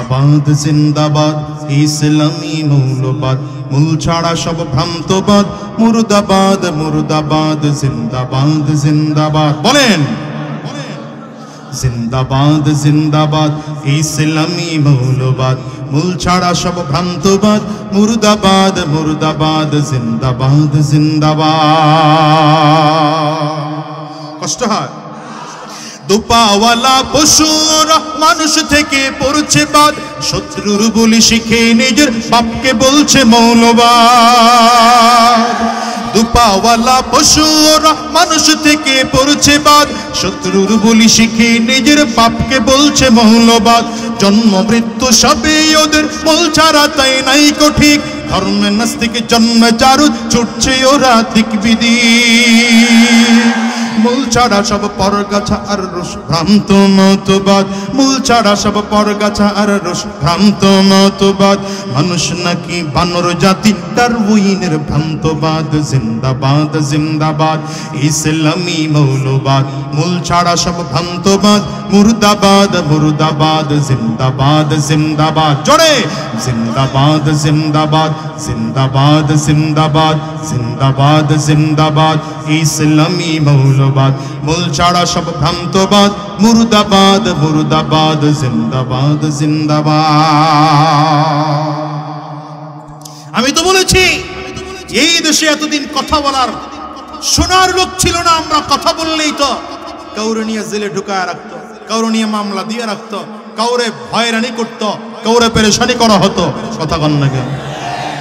জিন্দাবাদ জিন্দাবাদ ইসলামী মৌলবাদ মূল ছাড়া সব ভ্রান্তবাদ মুর্দাবাদ মুর্দাবাদ জিন্দাবাদ জিন্দাবাদ বলেন জিন্দাবাদ জিন্দাবাদ ইসলামী মৌলবাদ মূল ছাড়া সব ভ্রান্তবাদ মুর্দাবাদ মুর্দাবাদ জিন্দাবাদ জিন্দাবাদ কষ্ট হয় দুপাওয়ালা পশুরা মানুষ থেকে পড়ছে বাদ শত্রুর বলি শিখে নিজের বাপকে বলছে মৌলবাদ দুপাওয়ালা পশুরা মানুষ থেকে পড়ছে বাদ শত্রুর বলি শিখে নিজের বাপকে বলছে মৌলবাদ জন্ম মৃত্যু সবই ওদের মূল ছাড়া তাই নাই ঠিক ধর্মে নাস্তিক জন্মে চারু ছুটছে ওরা দিক বিধি মূল ছাড়া সব পরগাছা আর রস ভ্রান্ত মতবাদ মূল ছাড়া সব পরগাছা আর রস ভ্রান্ত মতবাদ মানুষ নাকি বানর জাতি ডারউইনের ভ্রান্তবাদ জিন্দাবাদ জিন্দাবাদ ইসলামী মৌলবাদ মূল ছাড়া সব ভ্রান্তবাদ মুর্দাবাদ মুর্দাবাদ জিন্দাবাদ জিন্দাবাদ জোরে জিন্দাবাদ জিন্দাবাদ জিন্দাবাদ জিন্দাবাদ জিন্দাবাদ জিন্দাবাদ ইসলামী মৌলবাদ মূল ছাড়া সব ভ্রান্তবাদ মুর্দাবাদ মুর্দাবাদ জিন্দাবাদ জিন্দাবাদ আমি তো বলেছি এই দেশে এতদিন কথা বলার শোনার লোক ছিল না আমরা কথা বললেই তো কাউরে নিয়ে জেলে ঢুকায় রাখতো কাউরে নিয়ে মামলা দিয়ে রাখতো কাউরে হয়রানি করতো কাউরে পেরেশানি করা হতো কথা কন না কেন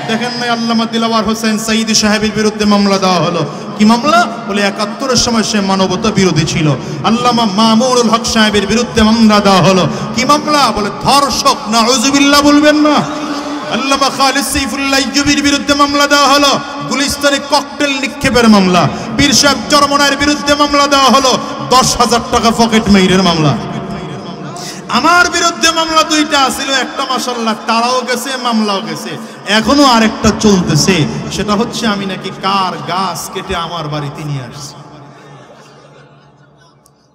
দেখেন না আল্লামা দিলওয়ার হোসেন সাইদি সাহেবের বিরুদ্ধে মামলা দেওয়া হলো কি মামলা বলে ৭১-এর সময় সে মানবতা বিরোধী ছিল আল্লামা মামুনুল হক সাহেবের বিরুদ্ধে মামলা দেওয়া হলো কি মামলা বলে ধর্ষক নাউযুবিল্লাহ বলবেন না আল্লামা খালিদ সাইফুল্লাহ ইউবির বিরুদ্ধে মামলা দেওয়া হলো গুলিস্তানে ককটেল নিক্ষেপের মামলা পীর সাহেব চরমনায়ের বিরুদ্ধে মামলা দেওয়া হলো ১০,০০০ টাকা পকেট মেইরের মামলা আমার বিরুদ্ধে মামলা দুইটা ছিল একটা মাশাআল্লাহ তারাও গেছে মামলাও গেছে এখনো আরেকটা চলতেছে সেটা হচ্ছে আমি নাকি কার গাছ কেটে আমার বাড়িতে নিয়ে আসছি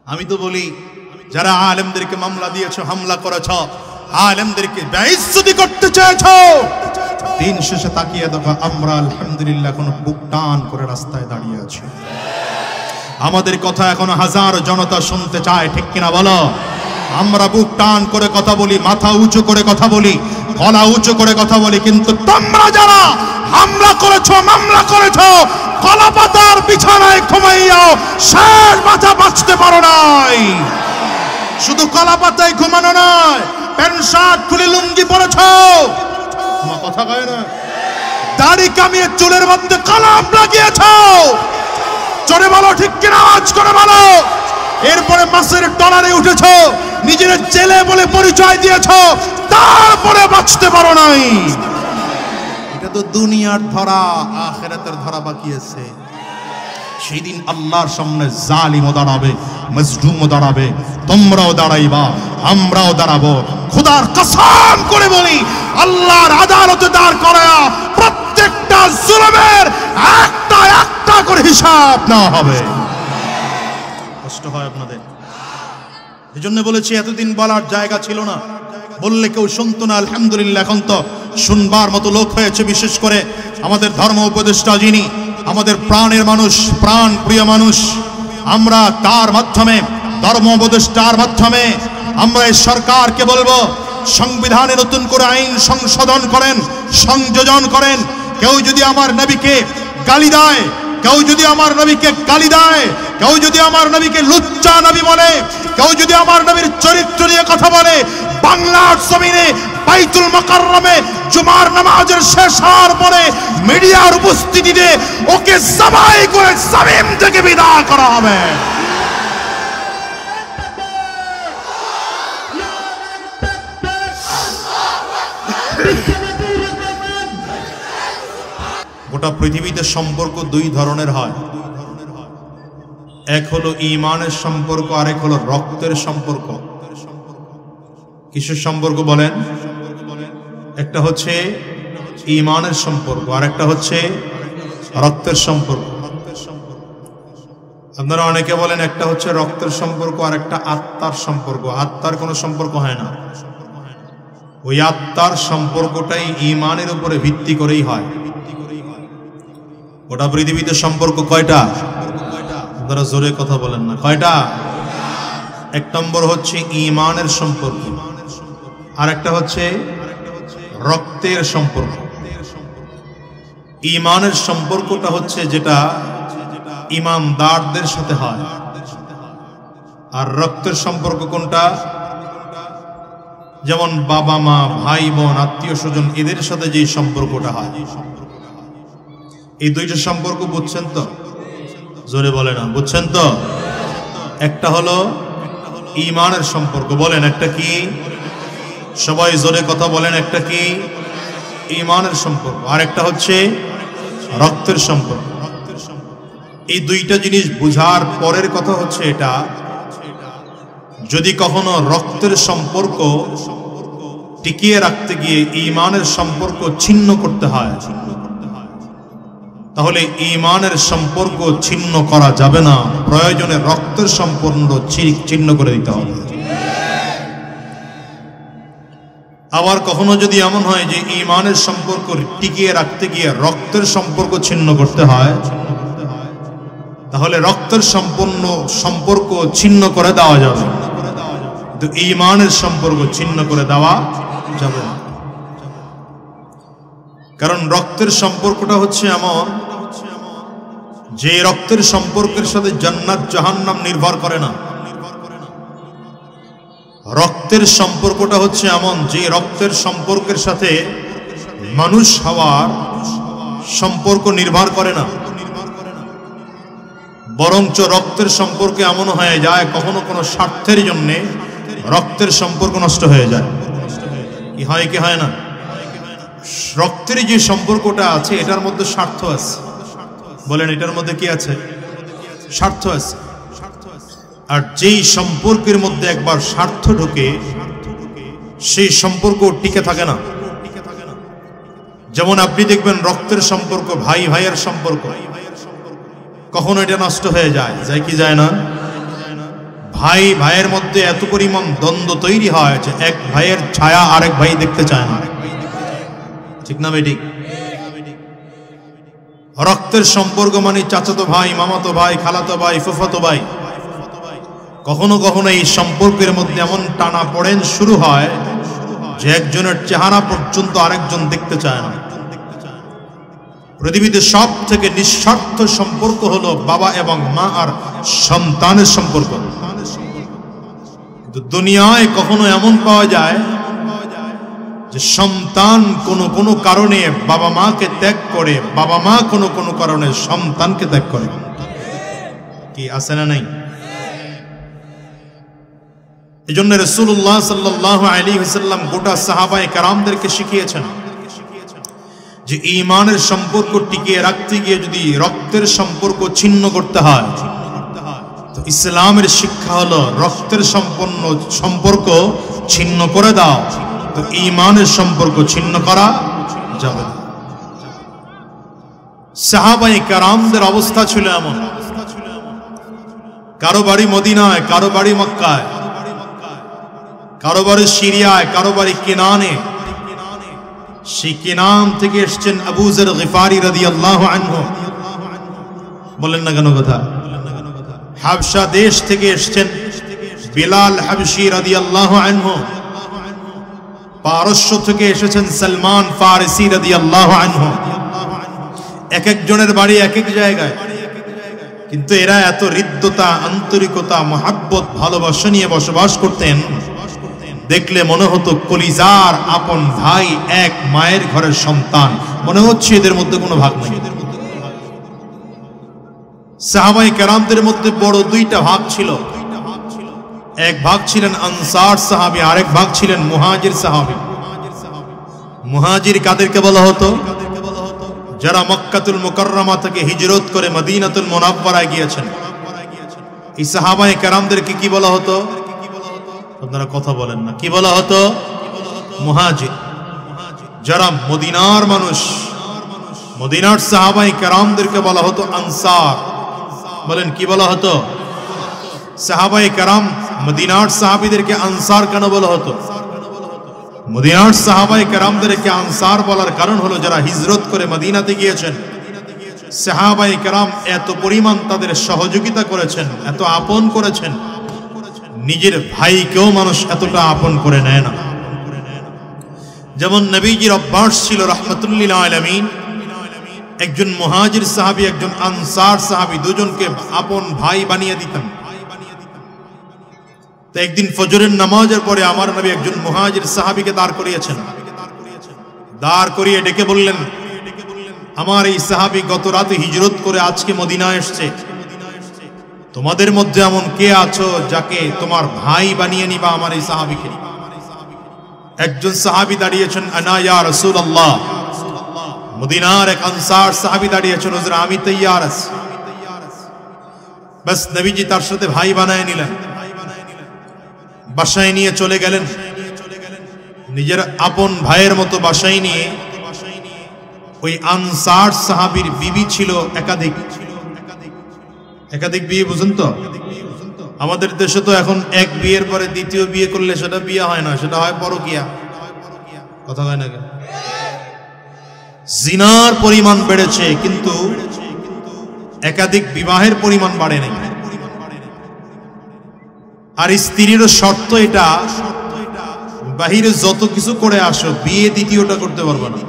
আমি তো বলি যারা আলেমদেরকে মামলা দিয়েছো হামলা করেছো আলেমদেরকে বেইজ্জতি করতে চেয়েছো দিন শেষে তাকিয়ে দেখো আমরা আলহামদুলিল্লাহ কোনো বুক টান করে রাস্তায় দাঁড়িয়ে আছি আমাদের কথা এখনো হাজার জনতা শুনতে চায় ঠিক কিনা বলো আমরা বুক টান করে কথা বলি মাথা উঁচু করে কথা বলি গলা উঁচু করে কথা বলি কিন্তু তোমরা যারা হামলা করেছো মামলা করেছো কলাপাতার বিছানায় ঘুমাইয়াও শেষ মাথা বাঁচতে পারো নাই শুধু কলাপাতায় ঘুমানো নয় প্যান্ট শার্ট খুলে লুঙ্গি পরেছো তোমার কথা কয় না দাড়ি কামিয়ে চুলের মধ্যে কলম লাগিয়েছো জোরে বলো ঠিক কিনা আওয়াজ করে বলো এরপরে মাসের ডলারে উঠেছো নিজের জেলে বলে পরিচয় দিয়েছো তারপরে বাঁচতে পারো নাই এটা তো দুনিয়ার ধরা আখিরাতের ধরা বাকি আছে সেদিন আল্লাহর সামনে জালিমও দাঁড়াবে মজলুমও দাঁড়াবে তোমরাও দাঁড়াইবা আমরাও দাঁড়াবো খোদার কসম করে বলি আল্লাহর আদালতে দাঁড় করায়া প্রত্যেকটা জুলুমের একটা একটা করে হিসাব নেওয়া হবে কষ্ট হয় আপনাদের এজন্য বলেছি এতদিন বলার জায়গা ছিল না বললে কেউ শুনতো না আলহামদুলিল্লাহ এখন তো শুনবার মতো লোক হয়েছে বিশেষ করে আমাদের ধর্ম উপদেষ্টা যিনি আমাদের প্রাণের মানুষ প্রাণ প্রিয় মানুষ আমরা তার মাধ্যমে ধর্ম উপদেষ্টার মাধ্যমে আমরা এই সরকারকে বলবো সংবিধানে নতুন করে আইন সংশোধন করেন সংযোজন করেন কেউ যদি আমার নবীকে গালি দেয় কেউ যদি আমার নবীকে গালি দেয় কেউ যদি আমার নবীকে লুচ্চা নবী বলে কেউ যদি আমার নবীর চরিত্র নিয়ে কথা বলে বাংলার জমিনে বাইতুল মুকাররমে জুমার নামাজের শেষ হওয়ার পরে মিডিয়ার উপস্থিতিতে ওকে জবাই করে জমিন থেকে বিদায় করা হবে গোটা পৃথিবীতে সম্পর্ক দুই ধরনের হয় এক হলো ঈমানের সম্পর্ক আর এক হলো রক্তের সম্পর্ক কিসের সম্পর্ক বলেন একটা হচ্ছে ঈমানের সম্পর্ক আর একটা হচ্ছে রক্তের সম্পর্ক আপনারা অনেকে বলেন একটা হচ্ছে রক্তের সম্পর্ক আর একটা আত্মার সম্পর্ক আত্মার কোনো সম্পর্ক হয় না ওই আত্মার সম্পর্কটাই ঈমানের উপরে ভিত্তি করেই হয়। গোটা পৃথিবীতে সম্পর্ক কয়টা? আপনারা জোরে কথা বলেন না, কয়টা? এক নম্বর হচ্ছে ঈমানের সম্পর্ক, আর একটা হচ্ছে রক্তের সম্পর্ক। ঈমানের সম্পর্কটা হচ্ছে যেটা ঈমানদারদের সাথে হয়, আর রক্তের সম্পর্ক কোনটা? যেমন বাবা মা, ভাই বোন, আত্মীয় স্বজন, এদের সাথে যে সম্পর্কটা হয়। এই দুইটা সম্পর্ক বুঝছেন তো? জোরে বলে না, বুঝছেন তো? একটা হলো ঈমানের সম্পর্ক, বলেন একটা কি? সবাই জোরে কথা বলেন, একটা কি? ঈমানের সম্পর্ক। আর একটা হচ্ছে রক্তের সম্পর্ক। এই দুইটা জিনিস বুঝার পরের কথা হচ্ছে এটা, যদি কখনো রক্তের সম্পর্ক টিকিয়ে রাখতে গিয়ে ঈমানের সম্পর্ক ছিন্ন করতে হয়, তাহলে ঈমানের সম্পর্ক ছিন্ন করা যাবে না, প্রয়োজনে রক্তের সম্পর্ক ছিন্ন করে দিতে হবে। আবার কখনো যদি এমন হয় যে ঈমানের সম্পর্ক টিকিয়ে রাখতে গিয়ে রক্তের সম্পর্ক ছিন্ন করতে হয়, তাহলে রক্তের সম্পর্ক ছিন্ন করে দেওয়া যাবে, কিন্তু ঈমানের সম্পর্ক ছিন্ন করে দেওয়া যাবে না। কারণ রক্তের সম্পর্কটা হচ্ছে এমন যে রক্তের সম্পর্কের সাথে জান্নাত জাহান্নাম নির্ভর করে না। রক্তের সম্পর্কটা হচ্ছে এমন যে রক্তের সম্পর্কের সাথে মানুষ হওয়ার সম্পর্ক নির্ভর করে না, বরঞ্চ রক্তের সম্পর্কে এমন হয়ে যায় কখনো কোনো স্বার্থের জন্য রক্তের সম্পর্ক নষ্ট হয়ে যায়। কি হয় কি হয় না? রক্তের যে সম্পর্কটা আছে এটার মধ্যে স্বার্থ আছে, বলেন এটার মধ্যে কি আছে? স্বার্থ আছে। আর যেই সম্পর্কের মধ্যে একবার স্বার্থ ঢোকে সেই সম্পর্ক টিকে থাকে না। যেমন আপনি দেখবেন রক্তের সম্পর্ক, ভাই ভাইয়ের সম্পর্ক, কখনো এটা নষ্ট হয়ে যায়, যায় কি যায় না? ভাই ভাইয়ের মধ্যে এত পরিমাণ দ্বন্দ্ব তৈরি হয় যে এক ভাইয়ের ছায়া আরেক ভাই দেখতে চায় না, ঠিক না বেঠিক? রক্তের সম্পর্ক মানে চাচাতো ভাই, মামাতো ভাই, খালাতো ভাই, ফুফাতো ভাই। কখনো কখনো এই সম্পর্কের মধ্যে এমন টানা পড়েন শুরু হয় যে একজনের চেহারা পর্যন্ত আরেকজন দেখতে চায় না। পৃথিবীতে সব থেকে নিঃস্বার্থ সম্পর্ক হলো বাবা এবং মা আর সন্তানের সম্পর্ক। কিন্তু দুনিয়ায় কখনো এমন পাওয়া যায় যে সন্তান কোনো কারণে বাবা মাকে ত্যাগ করে, বাবা মা কোনো কারণে সন্তানকে ত্যাগ করে। কি আছে না নাই? এজন্য রাসূলুল্লাহ সাল্লাল্লাহু আলাইহি ওয়াসাল্লাম গোটা সাহাবায়ে কেরামদেরকে শিখিয়েছেন যে ঈমানের সম্পর্ক টিকিয়ে রাখতে গিয়ে যদি রক্তের সম্পর্ক ছিন্ন করতে হয়, তো ইসলামের শিক্ষা হলো রক্তের সম্পর্ক ছিন্ন করে দাও, তো ঈমানের সম্পর্ক ছিন্ন করা যাবে না। সাহাবায়ে কেরামদের অবস্থা ছিল এমন, কারো বাড়ি মদিনায়, কারো বাড়ি মক্কায়, কারো বাড়ি সিরিয়ায়, কারো বাড়ি কিনানে। সেই কিনান থেকে এসেছেন আবু যর গিফারি রাদিয়াল্লাহু আনহু, বলেন না কেন কথা? হাবশা দেশ থেকে এসেছেন বিলাল হাবশি রাদিয়াল্লাহু আনহু, পারস্য থেকে এসেছেন সালমান ফারসি রাদিয়াল্লাহু আনহু। এক একজনের বাড়ি এক এক জায়গায়, কিন্তু এরা এত হৃদ্যতা, আন্তরিকতা, মহাব্বত, ভালোবাসা নিয়ে বসবাস করতেন, দেখলে মনে হতো কলিজার আপন ভাই, এক মায়ের ঘরের সন্তান। মনে হচ্ছে এদের মধ্যে কোনো ভাগ নেই। সাহাবায়ে কেরামদের মধ্যে বড় দুইটা ভাগ ছিল। এক ভাগ ছিলেন আনসার সাহাবী, আরেক ভাগ ছিলেন মুহাজির সাহাবী। মুহাজির কাদেরকে বলা হতো? যারা মক্কাতুল মুকাররমা থেকে হিজরত করে মদিনাতুল মুনাওয়ারায় গিয়েছেন। এই সাহাবায়ে কেরামদেরকে কি বলা হতো? আপনারা কথা বলেন না, কি বলা হতো? মুহাজির। যারা মদিনার মানুষ, মদিনার সাহাবায়ে কেরামদেরকে বলা হতো আনসার। বলেন কি বলা হতো? সাহাবায়ে কেরাম মদিনার সাহাবীদেরকে আনসার কেন বলা হতো? মদিনার সাহাবায়ে কেরামদেরকে আনসার বলার কারণ হলো যারা হিজরত করে মদিনাতে গিয়েছেন, সাহাবায়ে কেরাম এত পরিমাণ তাদের সহযোগিতা করেছেন, এত আপন করেছেন, নিজের ভাইকেও মানুষ এতটা আপন করে নেয় না। যেমন নবীজির অভ্যাস ছিল রাহমাতুল্লিল আলামিন, একজন মুহাজির সাহাবী একজন আনসার সাহাবী দুজনকে আপন ভাই বানিয়ে দিতেন। তো একদিন ফজরের নামাজের পরে আমার নবী একজন মুহাজির সাহাবীকে দাঁড় করিয়েছেন। দাঁড় করিয়ে ডেকে বললেন, আমার এই সাহাবী গত রাতে হিজরত করে আজকে মদিনায় এসেছে, তোমাদের মধ্যে এমন কে আছো যাকে তোমার ভাই বানিয়ে নিবা আমার এই সাহাবীকে? একজন সাহাবী দাঁড়িয়েছেন, আনা ইয়া রাসূলুল্লাহ। মদিনার এক আনসার সাহাবী দাঁড়িয়েছেন, হুজুর আমি তৈয়ার আছি। বাস নবীজি তার সাথে ভাই বানায় নিলেন, বাসায় নিয়ে চলে গেলেন। নিজের আপন ভাইয়ের মতো বাসায় নিয়ে, ওই আনসার সাহাবীর বিবি ছিল একাধিক। একাধিক বিয়ে বুঝুন তো? আমাদের দেশে তো এখন এক বিয়ের পরে দ্বিতীয় বিয়ে করলে সেটা বিয়ে হয় না, সেটা হয় পরকিয়া। কথা হয় না কেন? জিনার পরিমাণ বেড়েছে কিন্তু একাধিক বিবাহের পরিমাণ বাড়ে নাই। আর স্ত্রীরও শর্ত এটা, বাহিরে যত কিছু করে আসো বিয়ে দ্বিতীয়টা করতে পারবে না।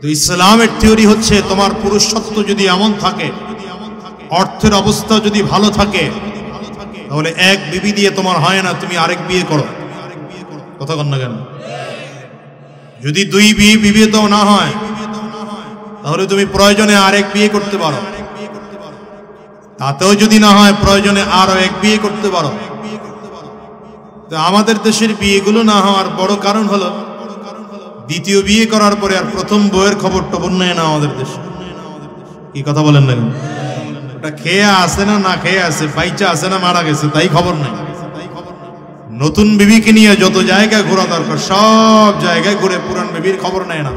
তো ইসলামের থিওরি হচ্ছে তোমার পুরুষত্ব যদি এমন থাকে, অর্থের অবস্থা যদি ভালো থাকে, তাহলে এক বিবি দিয়ে তোমার হয় না, তুমি আরেক বিয়ে করো। কথা কন না কেন? যদি দুই বিয়ে তো না হয়, তাহলে তুমি প্রয়োজনে আরেক বিয়ে করতে পারো। তাতেও যদি না হয় প্রয়োজনে আরো এক বিয়ে করতে পারো। তো আমাদের দেশের বিয়েগুলো না হওয়ার বড় কারণ হলো দ্বিতীয় বিয়ে করার পরে আর প্রথম বউয়ের খবর টবর নেয় না আমাদের দেশে। কি কথা বলেন না? ওটা খেয়ে আসে না, না খেয়ে আসে, বাইচা আসে না মারা গেছে, তাই খবর নেই। নতুন বিবিকে নিয়ে যত জায়গায় ঘোরা দরকার সব জায়গায় ঘুরে পুরান বিবির খবর নেয় না।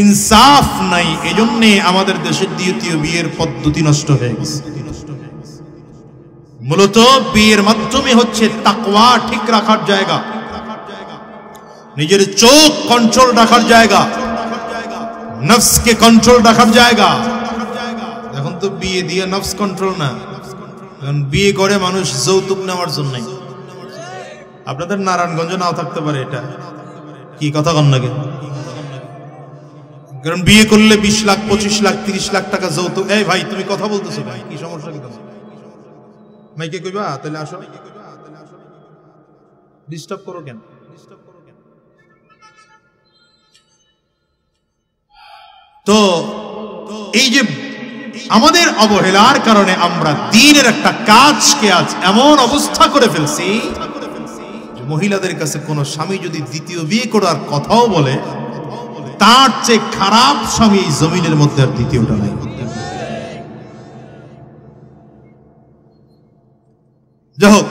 ইনসাফ নাই, এজন্যে আমাদের দেশের দ্বিতীয় বিয়ের পদ্ধতি নষ্ট হয়ে গেছে। মূলত বিয়ের মাধ্যমে হচ্ছে তাকওয়া ঠিক রাখার জায়গা, নিজের চোখ কন্ট্রোল রাখার জায়গা, নফসকে কন্ট্রোল রাখার জায়গা। এখন তো বিয়ে দিয়ে নফস কন্ট্রোল না, এখন বিয়ে করে মানুষ যৌতুক নেওয়ার জন্য। আপনাদের নারায়ণগঞ্জ নাও থাকতে পারে এটা, কি কথা কন নাকি? কারণ বিয়ে করলে 20 লাখ 25 লাখ 30 লাখ টাকা যৌতুক। এই ভাই তুমি কথা বলতেছো ভাই, কি সমস্যা? কি মাইকে কইবা? তাহলে আসো, ডিস্টার্ব করো কেন? তো এই যে আমাদের অবহেলার কারণে আমরা দ্বীনের একটা কাজকে আজ এমন অবস্থা করে ফেলছি, মহিলাদের কাছে কোন স্বামী যদি দ্বিতীয় বিয়ে করার কথাও বলে, তার চেয়ে খারাপ স্বামী এই জমিনের মধ্যে আর দ্বিতীয়টা নাই। যাই হোক,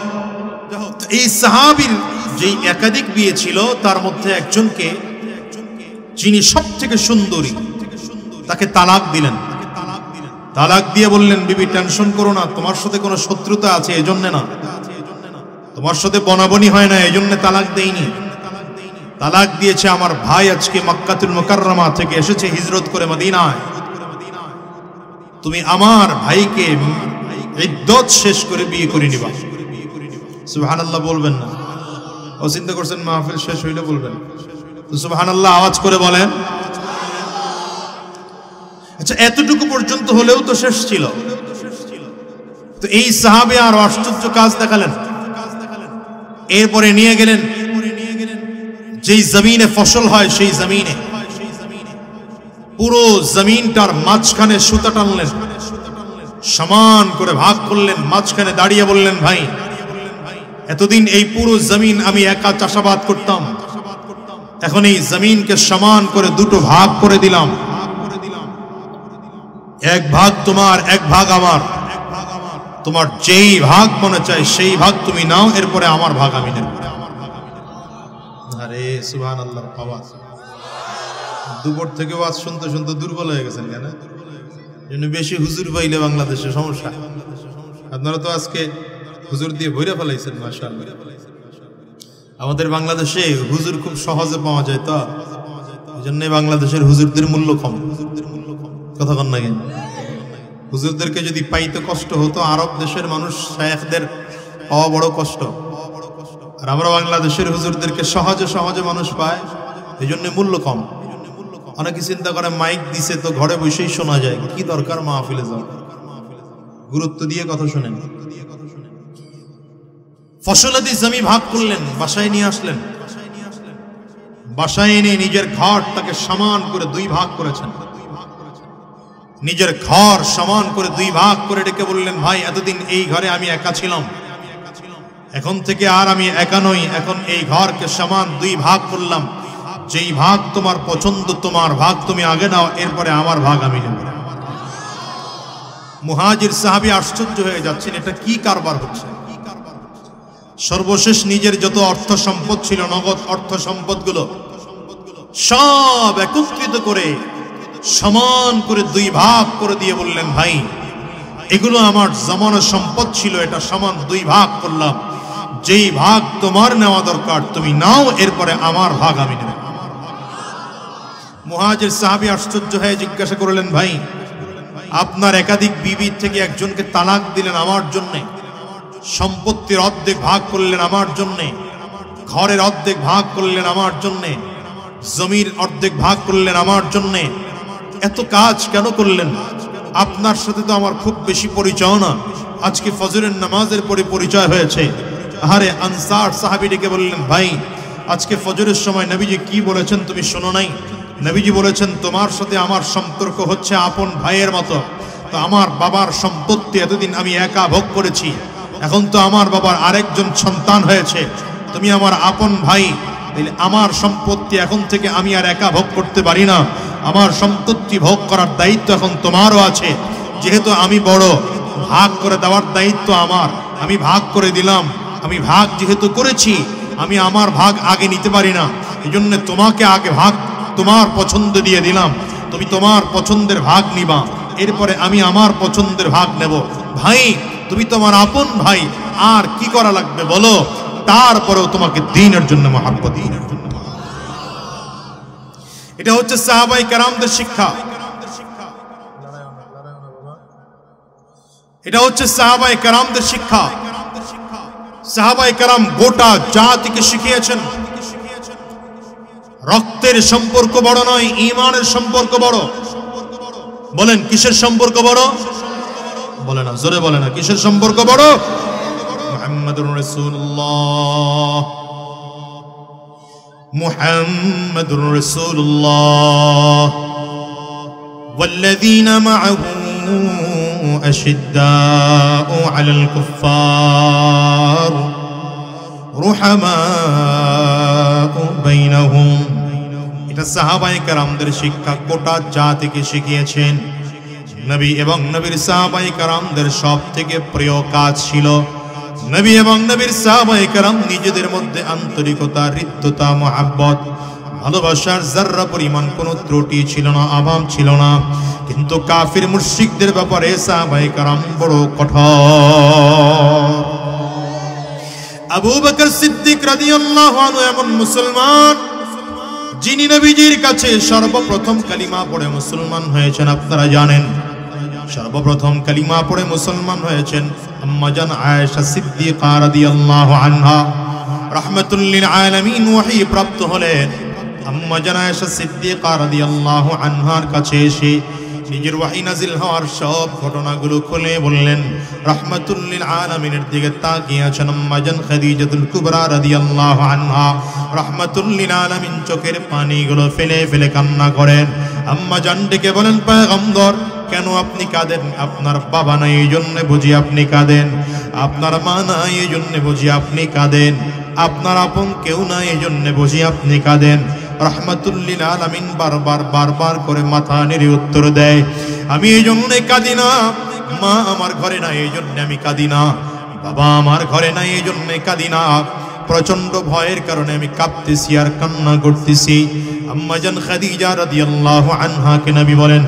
এই সাহাবীর যে একাধিক বিয়ে ছিল তার মধ্যে একজনকে, যিনি সব থেকে সুন্দরী, তাকে তালাক দিলেন। তালাক দিয়ে বললেন, বিবি টেনশন করো না, তোমার সাথে কোনো শত্রুতা আছে এজন্য না, তোমার সাথে বনাবনি হয় না এজন্য তালাক দেইনি। তালাক দিয়েছে আমার ভাই আজকে মক্কাতুল মুকাররমা থেকে এসেছে হিজরত করে মদিনায়, তুমি আমার ভাইকে ইদ্দত শেষ করে বিয়ে করে নিবা। সুবহানাল্লাহ বলবেন না? ও চিন্তা করছেন মাহফিল শেষ হইলে বলবেন? তো সুবহানাল্লাহ আওয়াজ করে বলেন। আচ্ছা, এতটুকু পর্যন্ত হলেও তো শেষ ছিল। তো এই সাহাবী আর আশ্চর্য কাজ দেখালেন। এরপরে নিয়ে গেলেন যেই জমিনে ফসল হয় সেই জমিনে, পুরো জমিনটার মাঝখানে সুতা টানলেন, সমান করে ভাগ করলেন, মাঝখানে দাঁড়িয়ে বললেন, ভাই এতদিন এই পুরো জমিন আমি একা চাষাবাদ করতাম, এখন এই জমিনকে সমান করে দুটো ভাগ করে দিলাম, এক ভাগ তোমার এক ভাগ আমার, তোমার যেই ভাগ মনে চায় সেই ভাগ তুমি নাও, এরপরে আমার ভাগ আমি নেব। আরে সুবহানাল্লাহর আওয়াজ। দুপুর থেকে ওয়াজ শুনতে শুনতে দুর্বল হয়ে গেছেন কেন? জন্য বেশি হুজুর পাইলে বাংলাদেশে সমস্যা। আপনারা তো আজকে হুজুর দিয়ে ভইরা ফেলাইছেন মাশাআল্লাহ। আমাদের বাংলাদেশে হুজুর খুব সহজে পাওয়া যায়, তো এই জন্য বাংলাদেশের হুজুরদের মূল্য কম। কথা কন না কেন? হুজুরদেরকে যদি পাইতে কষ্ট হতো, আরব দেশের মানুষ শায়েখদের পাওয়া বড় কষ্ট, আর আমরা বাংলাদেশের হুজুরদেরকে সহজে সহজে মানুষ পায়, এই জন্য মূল্য কম। অনেকে চিন্তা করে মাইক দিছে তো ঘরে বসেই শোনা যায়, কি দরকার মাহফিলে যাওয়া? গুরুত্ব দিয়ে কথা শোনেন। ফসলাদি জমি ভাগ করলেন, বাসায় নিয়ে আসলেন, বাসায় এনে নিজের ঘর তাকে সমান করে দুই ভাগ করেছেন। নিজের ঘর সমান করে দুই ভাগ করে ডেকে বললেন, ভাই এতদিন এই ঘরে আমি একা ছিলাম, এখন থেকে আর আমি একা নই, এখন এই ঘরকে সমান দুই ভাগ করলাম। যেই ভাগ তোমার পছন্দ, তোমার ভাগ তুমি আগে নাও, এরপরে আমার ভাগ আমি নেব। মুহাজির সাহাবী আশ্চর্য হয়ে যাচ্ছেন, এটা কি কারবার হচ্ছে? সর্বশেষ নিজের যত অর্থ সম্পদ ছিল, নগদ অর্থ সম্পদগুলো সব একত্রিত করে সমান করে দুই ভাগ করে দিয়ে বললেন, ভাই এগুলো আমার জমানো সম্পদ ছিল, এটা সমান দুই ভাগ করলাম। যেই ভাগ তোমার নেওয়া দরকার তুমি নাও, এরপরে আমার ভাগ আমি নেব। মুহাজির সাহাবী আশ্চর্য হয়ে জিজ্ঞাসা করলেন, ভাই আপনার একাধিক বিবি থেকে একজনকে তালাক দিলেন আমার জন্যে, সম্পত্তির অর্ধেক ভাগ করলেন আমার জন্যে, ঘরের অর্ধেক ভাগ করলেন আমার জন্যে, জমির অর্ধেক ভাগ করলেন আমার জন্যে, এত কাজ কেন করলেন? আপনার সাথে তো আমার খুব বেশি পরিচয় না, আজকে ফজরের নামাজের পরে পরিচয় হয়েছে। আরে আনসার সাহাবী ডেকে বললেন, ভাই আজকে ফজরের সময় নবীজি কি বলেছেন তুমি শোনো নাই? নবীজি বলেছেন তোমার সাথে আমার সম্পর্ক হচ্ছে আপন ভাইয়ের মতো। তো আমার বাবার সম্পত্তি এতদিন আমি একা ভোগ করেছি, এখন তো আমার বাবার আরেকজন সন্তান হয়েছে, তুমি আমার আপন ভাই, তাহলে আমার সম্পত্তি এখন থেকে আমি আর একা ভোগ করতে পারি না, আমার সম্পত্তি ভোগ করার দায়িত্ব এখন তোমারও আছে। যেহেতু আমি বড়, ভাগ করে দেওয়ার দায়িত্ব আমার, আমি ভাগ করে দিলাম। আমি ভাগ যেহেতু করেছি, আমি আমার ভাগ আগে নিতে পারি না, এই জন্য তোমাকে আগে ভাগ তোমার পছন্দ দিয়ে দিলাম, তুমি তোমার পছন্দের ভাগ নিবা, এরপরে আমি আমার পছন্দের ভাগ নেব। ভাই তুমি তোমার আপন ভাই, আর কি করা লাগবে বলো? তারপরেও তোমাকে দ্বীনের জন্য মহব্বত। এটা হচ্ছে সাহাবায়ে কেরামদের শিক্ষা, এটা হচ্ছে সাহাবায়ে কেরামদের শিক্ষা। সাহাবায়ে কেরাম গোটা জাতিকে শিখিয়েছেন, রক্তের সম্পর্ক বড় নয়, ঈমানের সম্পর্ক বড়। বলেন কিসের সম্পর্ক বড়? বলে না, জোরে বলে না, কিসের সম্পর্ক বড়? মুহাম্মাদুর রাসূলুল্লাহ, মুহাম্মাদুর রাসূলুল্লাহ ওয়াল্লাযীনা মা'আহু আশিদ্দাউ আলাল কুফফার রুহামাউ বাইনাহুম। এটা সাহাবায়ে কেরামদের শিক্ষা, গোটা জাতিকে শিখিয়েছেন। নবী এবং নবীর সাহাবায়ে কেরামদের সব থেকে প্রিয় কাজ ছিল, নবী এবং নবীর সাহাবায়ে কেরাম নিজেদের মধ্যে আন্তরিকতা, হৃদ্যতা, মহব্বত, ভালোবাসার যাররা পরিমাণ কোনো ত্রুটি ছিল না, অভাব ছিল না। কিন্তু কাফির মুশরিকদের ব্যাপারে সাহাবায়ে কেরাম বড় কঠোর। আবু বকর সিদ্দিক রাদিয়াল্লাহু আনহু এমন মুসলমান যিনি নবীজির কাছে সর্বপ্রথম কালিমা পড়ে মুসলমান হয়েছেন। আপনারা জানেন সর্বপ্রথম কালিমা পড়ে মুসলমান হয়েছেন আম্মা জান আয়েশা সিদ্দিকা রাদিয়াল্লাহু আনহা। রাহমাতুল লিল আলামিন ওহী প্রাপ্ত হলেন আম্মা জান আয়েশা সিদ্দিকা রাদিয়াল্লাহু আনহার কাছে এসে নিজের ওহী নাজিল হওয়ার সব ঘটনাগুলো খুলে বললেন। রাহমাতুল লিল আলামিনের দিকে তাকিয়ে আছেন আম্মা জান খাদিজাতুল কুবরা রাদিয়াল্লাহু আনহা। রাহমাতুল লিল আলামিন চোখের পানিগুলো ফেলে ফেলে কান্না করেন। আম্মা জান ডেকে বলেন, পয়গম্বর কেন আপনি কাঁদেন? আপনার বাবা নাই এই জন্য বুঝি আপনি কাঁদেন, আপনার মা নাই এই জন্য বুঝি আপনি কাঁদেন, আপনার আপন কেউ নাই এই জন্য বুঝি আপনি কাঁদেন। রাহমাতুল লিল আলামিন বারবার করে মাথা নেড়ে উত্তর দেয়, আমি এই জন্য কাঁদি না, মা আমার ঘরে নাই এই জন্য আমি কাঁদি না, বাবা আমার ঘরে নাই এই জন্য কাঁদি না, প্রচন্ড ভয়ের কারণে আমি কাঁপতেছি আর কান্না করতেছি। আম্মা জান খাদিজা রাদিয়াল্লাহু আনহাকে নবী বলেন,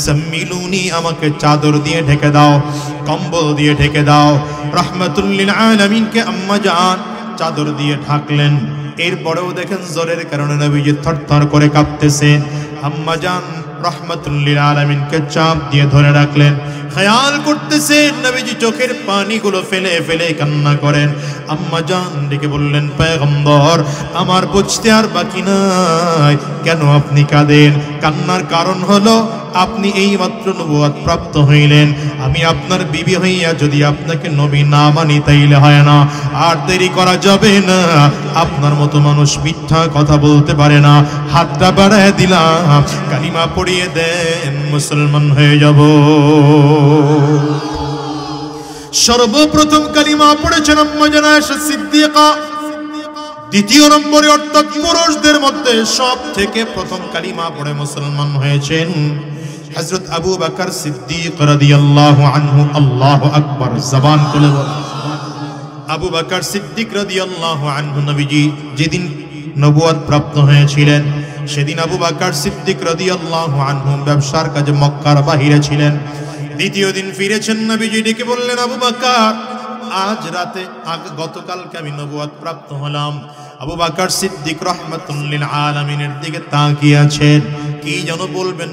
জাম্মিলুনি, আমাকে চাদর দিয়ে ঢেকে দাও, কম্বল দিয়ে ঢেকে দাও। রাহমাতুল লিল আলামিনকে আম্মা জান চাদর দিয়ে ঢাকলেন। এরপরেও দেখেন জ্বরের কারণে নবীজি থরথর করে কাঁপতেছেন। আম্মা জান রাহমাতুল লিল আলামিনকে চাপ দিয়ে ধরে রাখলেন। খেয়াল করতেছেন নবীজি চোখের পানিগুলো ফেলে ফেলে কান্না করেন। আম্মা জান ডেকে বললেন, পয়গম্বর, আমার বুঝতে আর বাকি নাই, কেন আপনি কাঁদেন? কান্নার কারণ হলো আপনি এই মাত্র নবুয়ত প্রাপ্ত হইলেন। আমি আপনার বিবি হইয়া যদি আপনাকে নবী না মানি তাইলে হয় না। আর দেরি করা যাবে না। আপনার মতো মানুষ মিথ্যা কথা বলতে পারে না। হাতটা বাড়ায় দিলাম, কালিমা পড়িয়ে দেন, মুসলমান হয়ে যাব। সর্বপ্রথম কালিমা পড়েছেন আম্মা জান আয়েশা সিদ্দিকা। দ্বিতীয় নম্বরে অর্থাৎ পুরুষদের মধ্যে সব থেকে প্রথম কালিমা পড়ে মুসলমান হয়েছেন হযরত আবু বকর সিদ্দিক রাদিয়াল্লাহু আনহু। আল্লাহু আকবার, জবান খুলে বলেন। আবু বকর সিদ্দিক রাদিয়াল্লাহু আনহু নবীজি যেদিন নবুয়ত প্রাপ্ত হয়েছিলেন সেদিন আবু বকর সিদ্দিক রাদিয়াল্লাহু আনহু ব্যবসার কাজে মক্কার বাহিরে ছিলেন। দ্বিতীয় দিন ফিরেছেন, নবীজি ডেকে বললেন, আবু বকর, আজ রাতে গতকালকে আমি নবুয়ত প্রাপ্ত হলাম। আবু বকর সিদ্দিক রাহমাতুল লিল আলামিনের দিকে তাকিয়ে আছেন। কি যেন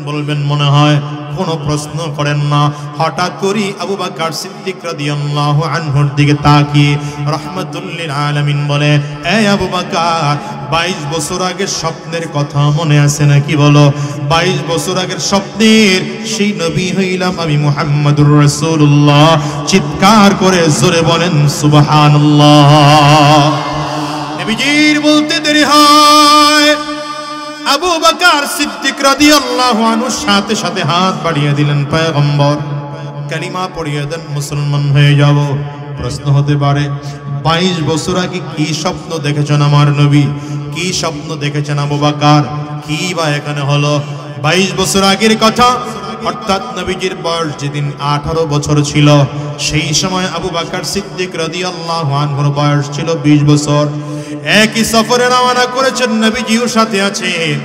বলবেন মনে হয়, কোনো প্রশ্ন করেন না। হঠাৎ করে আবু বকর সিদ্দিক রাদিয়াল্লাহু আনহুর দিকে তাকিয়ে রাহমাতুল লিল আলামিন বলে, এই আবু বকর, 22 বছর আগের স্বপ্নের কথা মনে আছে নাকি বলো? 22 বছর আগের স্বপ্নের সেই নবী হইলাম আমি মুহাম্মদুর রাসূলুল্লাহ। চিৎকার করে জোরে বলেন সুবহানাল্লাহ। নবীজির বলতে দেরি হয়, আবু বকর সিদ্দিক রাদিয়াল্লাহু আনহু সাথে সাথে হাত বাড়িয়ে দিলেন, পয়গম্বর, কালিমা পড়িয়ে দেন, মুসলমান হয়ে যাব। প্রশ্ন হতে পারে, 22 বছর আগে কি স্বপ্ন দেখেছেন আমার নবী? কি স্বপ্ন দেখেছেন আবু বকর? কি বা এখানে হলো? 22 বছর আগের কথা, অর্থাৎ নবীজির বয়স যেদিন 18 বছর ছিল, সেই সময় আবু বকর সিদ্দিক রাদিয়াল্লাহু আনহুর বয়স ছিল 20 বছর। একই সফরে রওনা করেছেন, নবীজিও সাথে আছেন,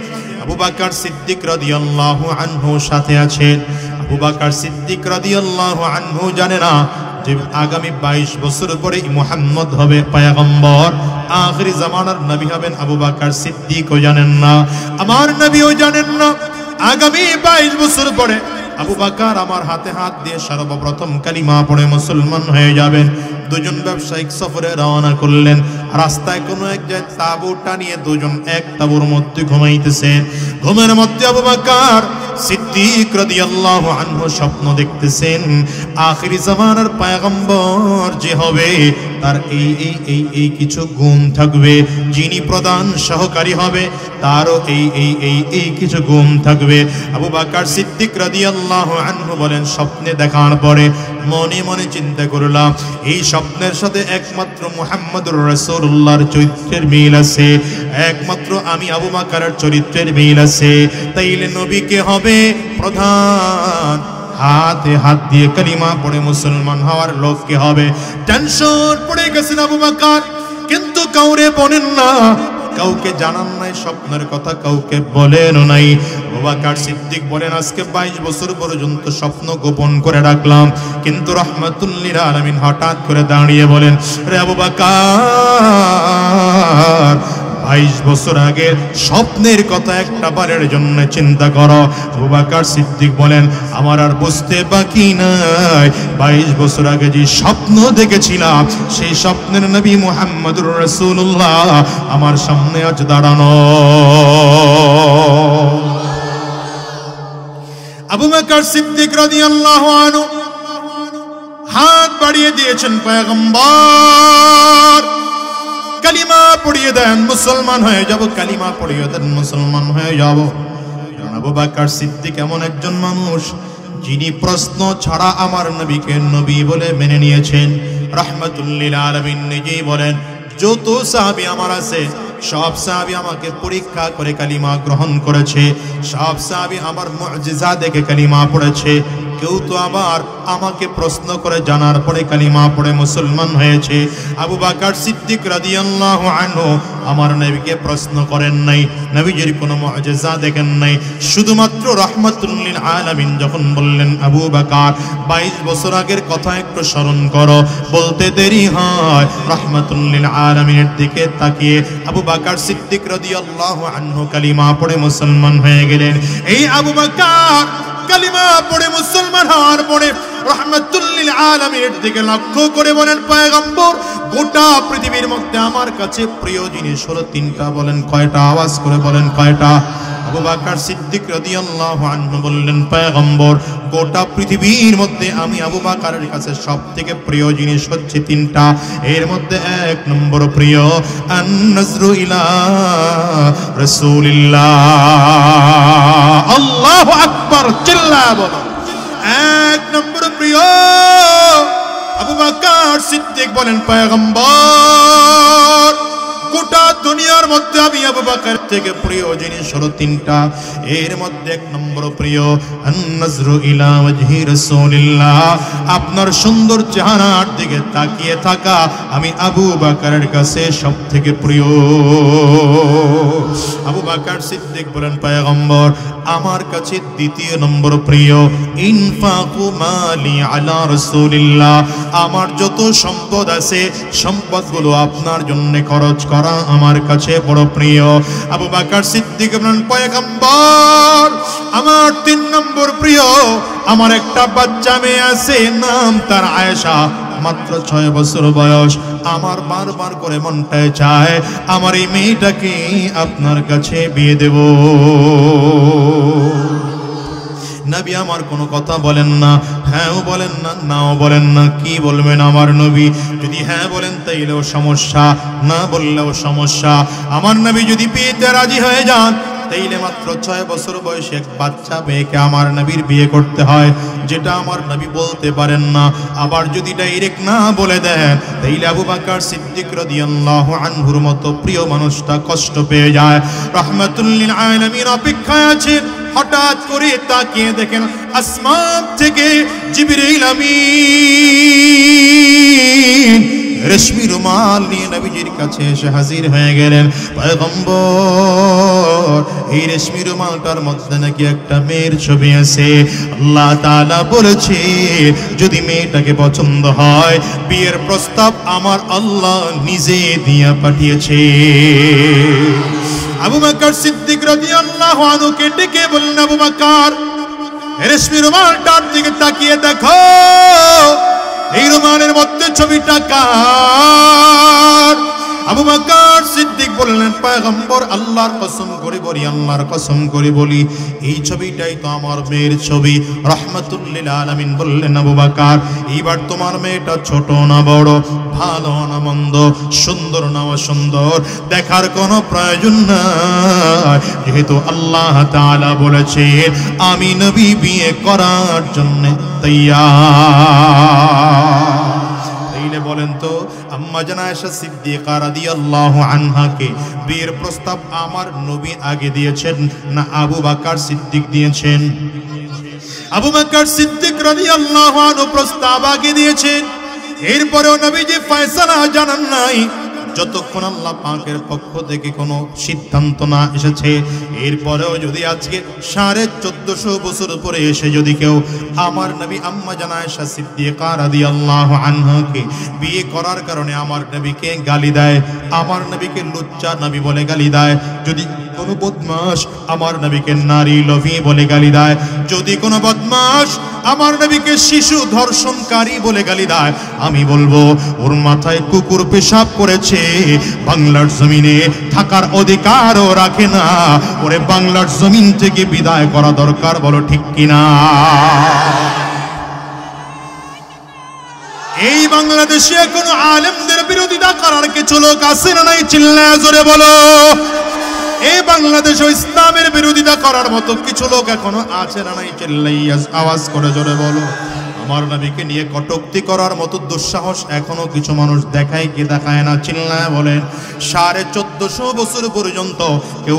আবু বকর সিদ্দিক রাদিয়াল্লাহু আনহু সাথে আছেন। আবু বকর সিদ্দিক রাদিয়াল্লাহু আনহু জানে না যে আগামী 22 বছর পরে মুহাম্মদ হবে পয়গম্বর, আখিরি জামানার নবী হবেন আবু বকর সিদ্দিকও জানেন না, আমার নবীও জানেন না। আগামী 22 বছর পরে আবু বকর আমার হাতে হাত দিয়ে সর্বপ্রথম কালিমা পড়ে মুসলমান হয়ে যাবেন। দুজন ব্যবসায়িক সফরে রওনা করলেন। রাস্তায় কোনো এক জায়গায় তাঁবু টানিয়ে দুজন এক তাঁবুর মধ্যে ঘুমাইতেছেন। ঘুমের মধ্যে আবু বকর সিদ্দিক রাদিয়াল্লাহু আনহু স্বপ্ন দেখতেছেন, আখিরি জামানার পয়গম্বর যে হবে তার এই কিছু গুণ থাকবে। যিনি প্রধান সহকারী হবে তারও এই কিছু গুণ থাকবে। আবু বকর সিদ্দিক রাদিয়াল্লাহু আনহু বলেন, স্বপ্নে দেখার পরে মনে মনে চিন্তা করলাম, এই স্বপ্নের সাথে একমাত্র মুহাম্মদুর রাসূলুল্লাহর চরিত্রের মিল আছে, একমাত্র আমি আবু বকরের চরিত্রের মিল আছে। তাইলে নবী কে হবে প্রধান? হাতে হাত দিয়ে কালিমা পড়ে মুসলমান হওয়ার লোক কে হবে? টেনশন পড়ে গেছেন আবু বকর, কিন্তু কাউরে বলেন না, কাউকে জানান নাই স্বপ্নের কথা, কাউকে বলেন নাই। আবু বকর সিদ্দিক বলেন, আজকে 22 বছর পর্যন্ত স্বপ্ন গোপন করে রাখলাম, কিন্তু রাহমাতুল লিল আলামিন হঠাৎ করে দাঁড়িয়ে বলেন, রে আবু বকর, 22 বছর আগের স্বপ্নের কথা একটা বারের জন্য চিন্তা করো। আবু বকর সিদ্দিক বলেন, আমার আর বুঝতে বাকি নাই, 22 বছর আগে যে স্বপ্ন দেখেছিলাম সেই স্বপ্নের নবী মুহাম্মদুর রাসূলুল্লাহ আমার সামনে আজ দাঁড়ানো। আবু বকর সিদ্দিক রাদিয়াল্লাহু আনহু হাত বাড়িয়ে দিয়েছেন, পয়গম্বর কালিমা পড়িয়ে দেন, মুসলমান হয়ে যাব, কালিমা পড়িয়ে দেন, মুসলমান হয়ে যাব। আবু বকর সিদ্দিক এমন একজন মানুষ যিনি প্রশ্ন ছাড়া আমার নবীকে নবী বলে মেনে নিয়েছেন। রাহমাতুল লিল আলামিন নিজেই বলেন, যত সাহাবী আমার আছে সব সাহাবী আমাকে পরীক্ষা করে কালিমা গ্রহণ করেছে, সব সাহাবী আমার মুজিজা দেখে কালিমা পড়েছে। কেউ তো আবার আমাকে প্রশ্ন করে জানার পরে কালিমা পড়ে মুসলমান হয়েছে। আবু বকর সিদ্দিক রাদিয়াল্লাহু আনহু আমার নবীকে প্রশ্ন করেন নাই, নবীজির কোনো মুআজিজা দেখেন নাই, শুধুমাত্র রাহমাতুল লিল আলামিন যখন বললেন আবু বকর 22 বছর আগের কথা একটু স্মরণ করো, বলতে দেরি হয় রাহমাতুল লিল আলামিনের দিকে তাকিয়ে আবু বকর সিদ্দিক রাদিয়াল্লাহু আনহু কালিমা পড়ে মুসলমান হয়ে গেলেন। এই আবু বকর কালিমা পড়ে মুসলমান হওয়ার পরে রাহমাতুল লিল আলামিনের দিকে লক্ষ্য করে বলেন, পয়গম্বর গোটা পৃথিবীর মধ্যে আমার কাছে প্রিয় জিনিস হলো তিনটা। বলেন কয়টা? আওয়াজ করে বলেন কয়টা? আবু বকর সিদ্দিক রাদিয়াল্লাহু আনহু বললেন, পয়গম্বর গোটা পৃথিবীর মধ্যে আমি আবু বকরের কাছে সবথেকে প্রিয় জিনিস হচ্ছে তিনটা। এর মধ্যে এক নম্বর প্রিয় আন-নাজরু ইলা রাসূলিল্লাহ। আল্লাহু আকবার, চিল্লায়া বলো। এক নম্বর প্রিয় আবু বকর সিদ্দিক বলেন, পয়গম্বর গোটা দুনিয়ার মধ্যে আমি আবু বকর থেকে প্রিয় জিনিস হলো তিনটা। এর মধ্যে এক নম্বর প্রিয় আন-নাজরু ইলা ওয়াজহি রাসূলিল্লাহ, আপনার সুন্দর চেহারার দিকে তাকিয়ে থাকা আমি আবু বকরের কাছে সবথেকে প্রিয়। আবু বকর সিদ্দিক বলেন, পয়গম্বর আমার কাছে দ্বিতীয় নম্বর প্রিয় ইনফাকু মালি আলা রাসূলিল্লাহ, আমার যত সম্পদ আছে সম্পদগুলো আপনার জন্য খরচ করা আমার কাছে বড় প্রিয়। আবু বকর সিদ্দিক বলেন, পয়গম্বর আমার তিন নম্বর প্রিয় আমার একটা বাচ্চা মেয়ে আছে, নাম তার আয়েশা, মাত্র 6 বছর বয়স। আমার বারবার করে মনটায় চায় আমার এই মেয়েটাকে আপনার কাছে বিয়ে দেব। নবী আমার কোনো কথা বলেন না, হ্যাঁও বলেন না, নাও বলেন না। কি বলবেন আমার নবী? যদি হ্যাঁ বলেন তাইলেও সমস্যা, না বললেও সমস্যা। আমার নবী যদি বিয়েতে রাজি হয়ে যান তাইলে মাত্র 6 বছর বয়সে এক বাচ্চা মেয়েকে আমার নবীর বিয়ে করতে হয়, যেটা আমার নবী বলতে পারেন না। আবার যদি ডাইরেক্ট না বলে দেন তাইলে আবু বকর সিদ্দিক রাদিয়াল্লাহু আনহুর মতো প্রিয় মানুষটা কষ্ট পেয়ে যায়। রাহমাতুল লিল আলামিন অপেক্ষায় আছেন। হঠাৎ করে তাকিয়ে দেখেন আসমান থেকে জিবরাইল আমিন রেশমি রুমাল নিয়ে নবীজির কাছে এসে হাজির হয়ে গেলেন। পয়গম্বর এই রেশমি রুমালটার মধ্যে নাকি একটা মেয়ের ছবি আছে। আল্লাহ তাআলা বলেছে যদি মেয়েটাকে পছন্দ হয় বিয়ের প্রস্তাব আমার আল্লাহ নিজে দিয়ে পাঠিয়েছে। আবু বকর সিদ্দিক রাদিয়াল্লাহু আনহু কে ডেকে বললেন, আবু বকর রেশমি রুমালটার দিকে তাকিয়ে দেখো, এই রুমালের মধ্যে ছবিটা কার? আবু বকর সিদ্দিক বললেন, পয়গম্বর আল্লাহর কসম করে বলি, আল্লাহর কসম করে বলি এই ছবিটাই তো আমার মেয়ের ছবি। রাহমাতুল লিল আলামিন বললেন, আবু বকর এইবার তোমার মেয়েটা ছোট না বড়, ভালো না মন্দ, সুন্দর না অসুন্দর দেখার কোনো প্রয়োজন নাই, যেহেতু আল্লাহ তাআলা বলেছে আমি নবী বিয়ে করার জন্য তৈয়ার। তাইলে বলেন তো আম্মা জান আয়েশা সিদ্দিকা রাদিয়াল্লাহু আনহাকে বিয়ের প্রস্তাব আমার নবী আগে দিয়েছেন না আবু বকর সিদ্দিক দিয়েছেন? আবু বকর সিদ্দিক রাদিয়াল্লাহু আনহু প্রস্তাব আগে দিয়েছেন। এরপরেও নবীজি ফয়সালা জানান নাই যতক্ষণ আল্লাহ পাকের পক্ষ থেকে কোনো সিদ্ধান্ত না এসেছে। এরপরেও যদি আজকে 1450 বছর পরে এসে যদি কেউ আমার নবী আম্মা জান আয়েশা সিদ্দিকা রাদিয়াল্লাহু আনহাকে বিয়ে করার কারণে আমার নবীকে গালি দেয়, আমার নবীকে লুচ্চা নবী বলে গালি দেয়, যদি কোনো বদমাশ আমার নবীকে নারী লোভী বলে গালি দেয়, যদি কোনো বদমাশ আমার নবীকে শিশু ধর্ষণকারী বলে গালি দেয়, আমি বলবো ওর মাথায় কুকুর পেশাব করেছে, বাংলার জমিনে থাকার অধিকারও রাখে না, ওরে বাংলার জমিন থেকে বিদায় করা দরকার। বলো ঠিক কিনা? এই বাংলাদেশে কোনো আলেমদের বিরোধিতা করার কিছু লোক আছে না নাই? চিল্লায়া জোরে বলো। এই বাংলাদেশে ইসলামের বিরোধিতা করার মতো কিছু লোক এখনো আছে না নাই? চিল্লাইয়া আওয়াজ করে জোরে বলো। আমার নবীকে নিয়ে কটূক্তি করার মতো দুঃসাহস এখনো কিছু মানুষ দেখায় কি দেখায় না? চিল্লায় বলেন। 1450 বছর পর্যন্ত কেউ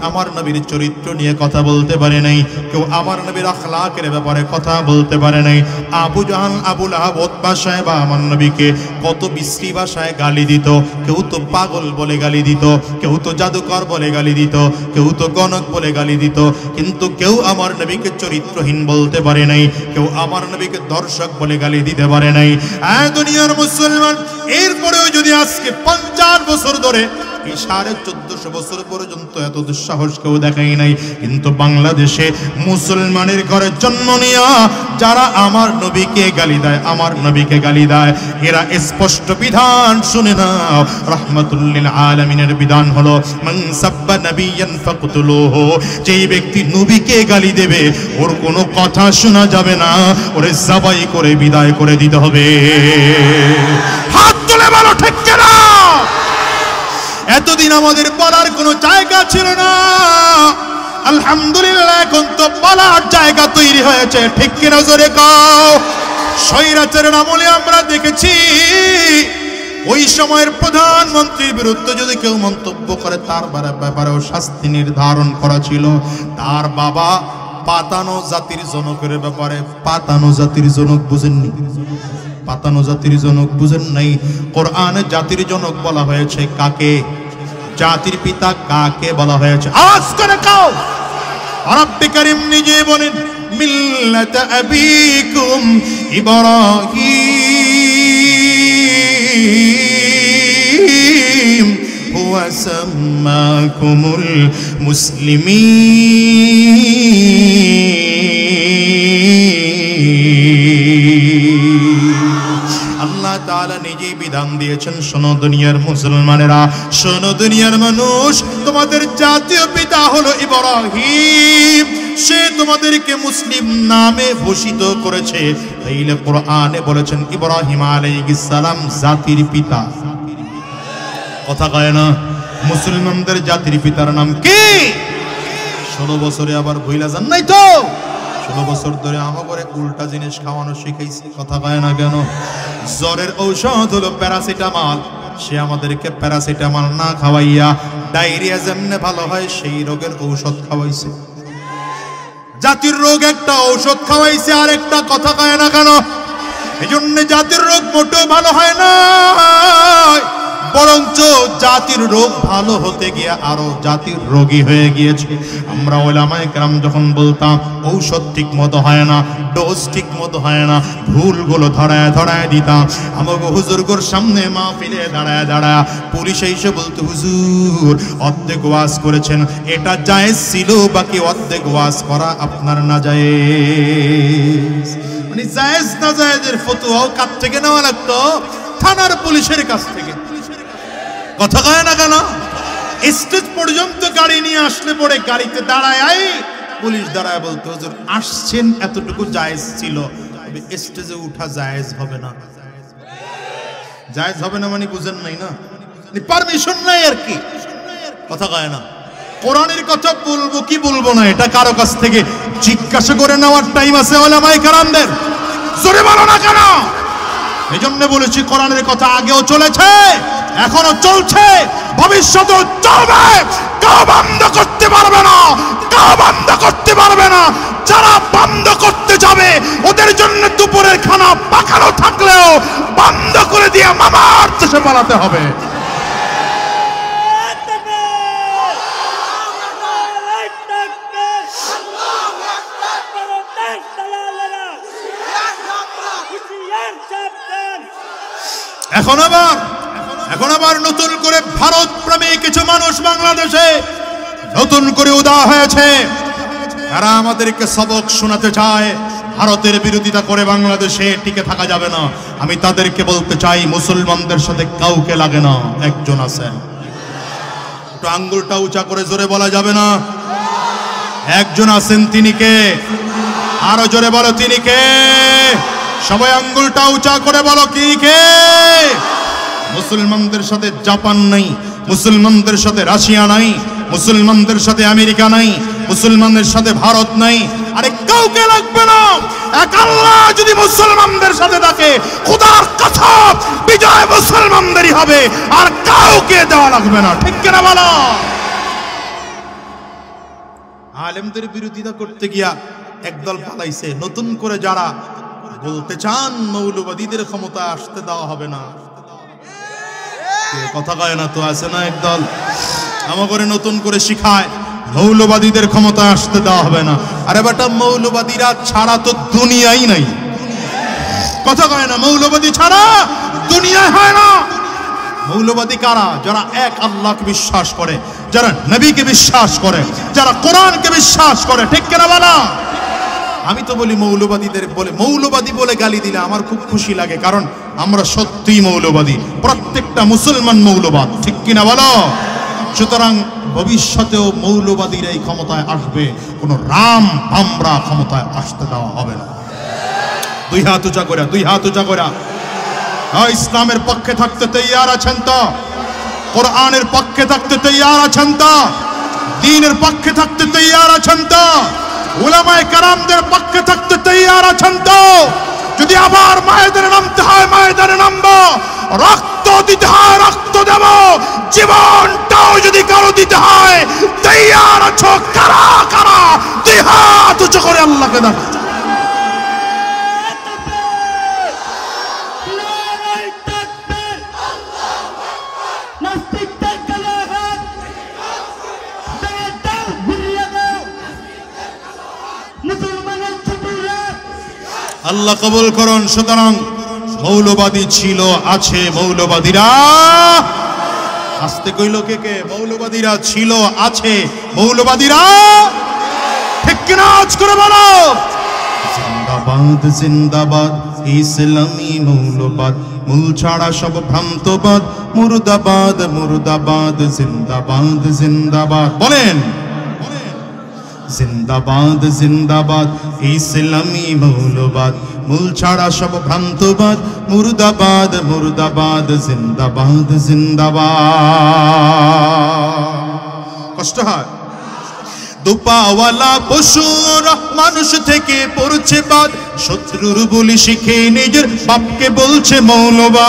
আমার নবীর চরিত্র নিয়ে কথা বলতে পারে নাই, কেউ আমার নবীর আখলাকের ব্যাপারে কথা বলতে পারে নাই। আবু জাহাল, আবু লাহাব, উতবা সাহেবা আমার নবীকে কত বিশ্রী ভাষায় গালি দিত। কেউ তো পাগল বলে গালি দিত, কেউ তো জাদুকর বলে গালি দিত, কেউ তো গণক বলে গালি দিত, কিন্তু কেউ আমার নবীকে চরিত্রহীন বলতে পারে নাই, কেউ আমার নবীকে দর্শক বলে গালি দিতে পারে নাই। দুনিয়ার মুসলমান, এরপরেও যদি আজকে 50 বছর ধরে এই 1450 বছর পর্যন্ত এত দুঃসাহস কেউ দেখাই নাই, কিন্তু বাংলাদেশে মুসলমানের ঘরে জন্ম নিয়া যারা আমার নবীকে গালি দেয়, আমার নবীকে গালি দেয়, এরা স্পষ্ট বিধান শুনে নাও। রাহমাতুল লিল আলামিনের বিধান হলো মান সাব্বা নাবিয়ান ফাকতুলুহু। যেই ব্যক্তি নবীকে গালি দেবে ওর কোনো কথা শোনা যাবে না, ওরে জবাই করে বিদায় করে দিতে হবে। হাত তুলে বলো ঠিক কিনা? এতদিন আমাদের বলার কোনো জায়গা ছিল না, আলহামদুলিল্লাহ এখন তো বলার জায়গা তৈরি হয়েছে, ঠিক কিনা জোরে কও। স্বৈরাচারের আমলে আমরা দেখেছি ওই সময়ের প্রধানমন্ত্রীর বিরুদ্ধে যদি কেউ মন্তব্য করে তার ব্যাপারেও শাস্তি নির্ধারণ করা ছিল। তার বাবা পাতানো জাতির জনকের ব্যাপারে, পাতানো জাতির জনক বুঝেননি? পাতানো জাতির জনক বুঝেন নাই? কোরআনে জাতির জনক বলা হয়েছে কাকে? জাতির পিতা কাকে বলা হয়েছে? আওয়াজ করে কও। রব্বে কারীম নিজে বলেন মিল্লাত আবিকুম ইব্রাহিম হুয়া সাম্মাকুমুল মুসলিমিন। আল্লাহ তাআলা নিজেই বিধান দিয়েছেন, শোনো দুনিয়ার মুসলমানেরা, শোনো দুনিয়ার মানুষ, তোমাদের জাতীয় পিতা হলো ইব্রাহিম, সে তোমাদেরকে মুসলিম নামে ভূষিত করেছে। তাইলে কোরআনে বলেছেন ইব্রাহিম আলাইহিস সালাম জাতির পিতা। কথা কয় না? মুসলমানদের জাতির পিতার নাম কি? 16 বছরে আবার ভুইলা যান নাই তো? 16 বছর ধরে আমাকে উল্টা জিনিস খাওয়ানো শিখাইছে। কথা কয় না কেন? জ্বরের ঔষধ হলো প্যারাসিটামল, সে আমাদেরকে প্যারাসিটামল না খাওয়াইয়া ডায়রিয়া যেমনে ভালো হয় সেই রোগের ঔষধ খাওয়াইছে। জাতির রোগ একটা, ঔষধ খাওয়াইছে আর একটা। কথা কয় না কেন? এই জন্য জাতির রোগ মোটেও ভালো হয় না, বরঞ্চ জাতির রোগ ভালো হতে গিয়ে আরো জাতির রোগী হয়ে গিয়েছে। আমরা ওলামায়ে কেরাম যখন বলতাম ঔষধ ঠিক মতো হয় না, ডোজ ঠিক মতো হয় না, ভুলগুলো ধরায় ধরায় দিতাম, আমাকে হুজুরগোর সামনে মাহফিলে দাঁড়ায় দাঁড়ায় পুলিশ এসে বলতো হুজুর অর্ধেক ওয়াজ করেছেন, এটা জায়েজ ছিল, বাকি অর্ধেক ওয়াজ করা আপনার না জায়েজ। মানে জায়েজ না জায়েজের ফতোয়াও কাছ থেকে নেওয়া লাগতো? থানার পুলিশের কাছ থেকে। কথা কয় না কেন? স্টেজ পর্যন্ত গাড়ি নিয়ে আসলে পরে গাড়িতে দাঁড়ায় পুলিশ দাঁড়ায় বলতো হুজুর আসছেন, এতটুকু জায়েজ ছিল, স্টেজে উঠা জায়েজ হবে না। জায়েজ হবে না মানে বুঝেন নাই না? পারমিশন নাই আর কি। কথা কয় না? কোরআনের কথা বলবো কি বলবো না এটা কারো কাছ থেকে জিজ্ঞাসা করে নেওয়ার টাইম আছে ওলামায়ে কেরামদের? জোরে বলো না কেন? এই জন্য বলেছি কোরআনের কথা আগেও চলেছে, এখনো চলছে, ভবিষ্যতেও চলবে। কেউ বন্ধ করতে পারবে না, কেউ বন্ধ করতে পারবে না। যারা বন্ধ করতে যাবে ওদের জন্য দুপুরের খানা পাকানো থাকলেও বন্ধ করে দিয়ে মামার দেশে পালাতে হবে। এখন আবার নতুন করে ভারত প্রেমী কিছু মানুষ বাংলাদেশে নতুন করে উদয় হয়েছে, তারা আমাদেরকে সবক শোনাতে চায়, ভারতের বিরোধিতা করে বাংলাদেশে টিকে থাকা যাবে না। আমি তাদেরকে বলতে চাই মুসলমানদের সাথে কাউকে লাগে না, একজন আছেন। একটু আঙ্গুলটা উঁচা করে জোরে বলা যাবে না? একজন আছেন, তিনি কে? আরো জোরে বলো তিনি কে? সবাই আঙ্গুলটা উঁচা করে বলো কি কে? মুসলমানদের সাথে জাপান নাই, মুসলমানদের সাথে রাশিয়া নাই, মুসলমানদের সাথে আমেরিকা নাই, মুসলমানদের সাথে ভারত নাই। আরে কাউকে লাগবে না। এক আল্লাহ যদি মুসলমানদের সাথে থাকে, খোদার কসম বিজয় মুসলমানদেরই হবে, আর কাউকে দেওয়া লাগবে না। ঠিক কিনা বলো? আলেমদের বিরোধিতা করতে গিয়া একদল পালাইছে। নতুন করে যারা বলতে চান মৌলবাদীদের ক্ষমতা আসতে দেওয়া হবে না, কথা কয় না তো, আছে না একদল আমাকে নতুন করে শিখায় মৌলবাদীদের ক্ষমতা আসতে দেওয়া হবে না। আরে বেটা, মৌলবাদীরা ছাড়া তো দুনিয়াই নাই, কথা কয় না? মৌলবাদী ছাড়া দুনিয়ায় হয় না। মৌলবাদী কারা? যারা এক আল্লাহকে বিশ্বাস করে, যারা নবীকে বিশ্বাস করে, যারা কোরআনকে বিশ্বাস করে। ঠিক কিনা বলা? আমি তো বলি মৌলবাদীদের বলে মৌলবাদী বলে গালি দিলে আমার খুব খুশি লাগে, কারণ আমরা সত্যিই মৌলবাদী, প্রত্যেকটা মুসলমান মৌলবাদ। ঠিক কিনা বলো? সুতরাং ভবিষ্যতেও মৌলবাদীরাই ক্ষমতায় আসবে, কোনো রাম ভামরা ক্ষমতায় আসতে দেওয়া হবে না। দুই হাত উঁচা করে, দুই হাত উঁচা করে ইসলামের পক্ষে থাকতে তৈয়ার আছেন তো? কোরআনের পক্ষে থাকতে তৈয়ার আছেন তো? দ্বীনের পক্ষে থাকতে তৈয়ার আছেন তো? উলামায়ে কেরামদের পক্ষে থাকতে তৈয়ার আছেন তো? যদি আবার ময়দানে নামতে হয় ময়দানে নামবো, রক্ত দিতে হয় রক্ত দেব, জীবনটাও যদি কারো দিতে হয় তৈয়ার আছো কারা কারা? দুই হাত উঁচু করে আল্লাহকে ডাকো। আল্লাহ কবুল করুন। সুতরাং মৌলবাদী ছিল, আছে, মৌলবাদীরা আসতে কইল কে কে? মৌলবাদীরা ছিল, আছে, মৌলবাদীরা ঠিক কিনা? আজ করে বলো জিন্দাবাদ জিন্দাবাদ ইসলামী মৌলবাদ, মূল ছাড়া সব ভ্রান্তবাদ, মুর্দাবাদ মুর্দাবাদ, জিন্দাবাদ জিন্দাবাদ। বলেন জিন্দাবাদ জিন্দাবাদ ইসলামী মৌলবাদ, মূল ছাড়া সব ভ্রান্তবাদ, মুর্দাবাদ মুর্দাবাদ, জিন্দাবাদ জিন্দাবাদ। কষ্ট হয়? দুপাওয়ালা পশুর মানুষ থেকে পড়ছে বাদ, শত্রুর বলি শিখে নিজের বাপকে বলছে মৌলবাদ।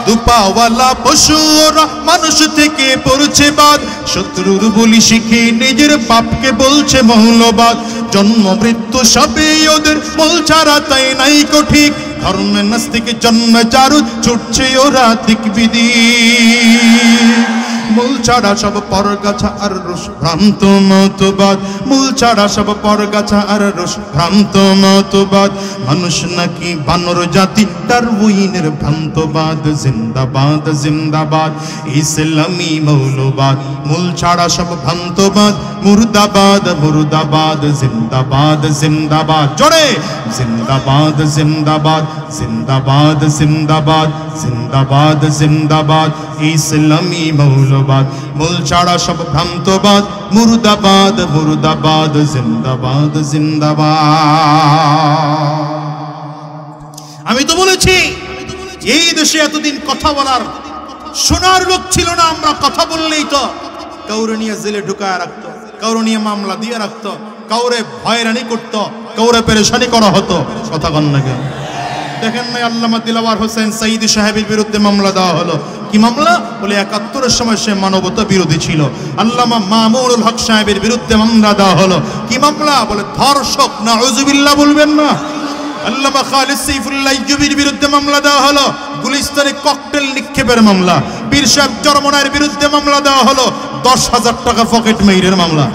দুপাওয়ালা পশুর মানুষ থেকে পড়ছে বাদ, শত্রুর বলি শিখে নিজের বাপকে বলছে মৌলবাদ। জন্ম মৃত্যু সবই ওদের, মূল ছাড়া তাই নাই কো ঠিক, ধর্মে নাস্তিক জন্ম চারু ছুটছে ওরা দিক বিধি। মূল ছাড়া সব পরগাছা আর রস ভ্রান্ত মতবাদ, মূল ছাড়া সব পরগাছা আর রস ভ্রান্ত মতবাদ। মানুষ নাকি বানর জাতি, ডারউইনের ভ্রান্তবাদ। জিন্দাবাদ জিন্দাবাদ ইসলামী মৌলবাদ, মূল ছাড়া সব ভ্রান্তবাদ, মুর্দাবাদ মুর্দাবাদ, জিন্দাবাদ জিন্দাবাদ। জোরে জিন্দাবাদ জিন্দাবাদ জিন্দাবাদ জিন্দাবাদ জিন্দাবাদ জিন্দাবাদ ইসলামী মৌলবাদ, মূল ছাড়া সব ভ্রান্তবাদ, মুর্দাবাদ মুর্দাবাদ, জিন্দাবাদ জিন্দাবাদ। আমি তো বলেছি এই দেশে এতদিন কথা বলার শোনার লোক ছিল না। আমরা কথা বললেই তো কাউরে নিয়ে জেলে ঢুকায় রাখতো, কাউরে নিয়ে মামলা দিয়ে রাখতো, কাউরে হয়রানি করতো, কাউরে পেরেশানি করা হতো। কথা কন না কেন? দেখেন নাই আল্লামা দিলওয়ার হোসেন সাইদি সাহেবের বিরুদ্ধে মামলা দেওয়া হলো। কি মামলা? বলে ৭১-এর সময় সে মানবতা বিরোধী ছিল। আল্লামা মামুনুল হক সাহেবের বিরুদ্ধে মামলা দেওয়া হলো। কি মামলা? বলে ধর্ষক। নাউযুবিল্লাহ বলবেন না। আল্লামা খালিদ সাইফুল্লাহ ইউবির বিরুদ্ধে মামলা দেওয়া হলো, গুলিস্তানে ককটেল নিক্ষেপের মামলা। পীর সাহেব চরমনায়ের বিরুদ্ধে মামলা দেওয়া হলো, ১০,০০০ টাকা পকেট মেইরের মামলা।